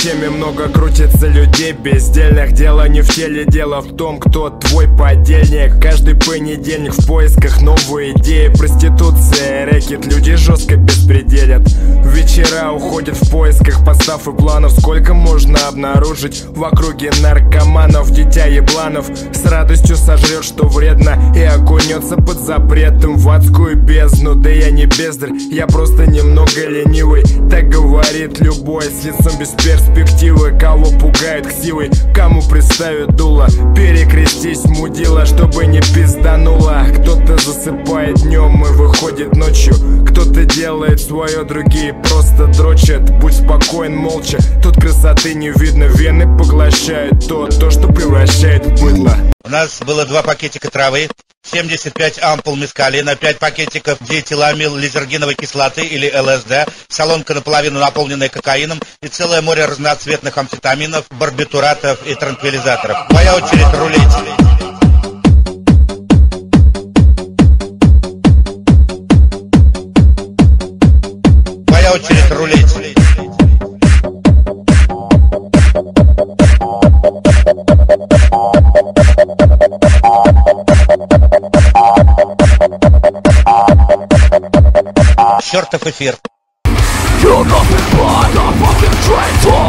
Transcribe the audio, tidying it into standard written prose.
теме много крутится людей бездельных. Дело не в теле, дело в том, кто твой подельник. Каждый понедельник в поисках новой идеи. Проституция, рэкет, люди жестко беспределят. Вечера уходят в поисках постав и планов. Сколько можно обнаружить в округе наркоманов? Дитя ебланов с радостью сожрет, что вредно, и окунется под запретом в адскую бездну. Да я не бездарь, я просто немного ленивый. Так говорит любой с лицом без перспективы. Кого пугают ксивой, кому приставят дуло. Перекрестись, мудила, чтобы не пиздануло. Кто-то засыпает днем и выходит ночью. Кто-то делает свое, другие просто дрочат. Будь спокоен, молча, тут красоты не видно. Вены поглощают то, что превращает в быдло. У нас было 2 пакетика травы, 75 ампул мескалина, 5 пакетиков диэтиламил лизергиновой кислоты или ЛСД, солонка наполовину наполненная кокаином и целое море разноцветных амфетаминов, барбитуратов и транквилизаторов. Твоя очередь рулить. Твоя очередь рулить. Чертов эфир. You're nothing but a fucking traitor.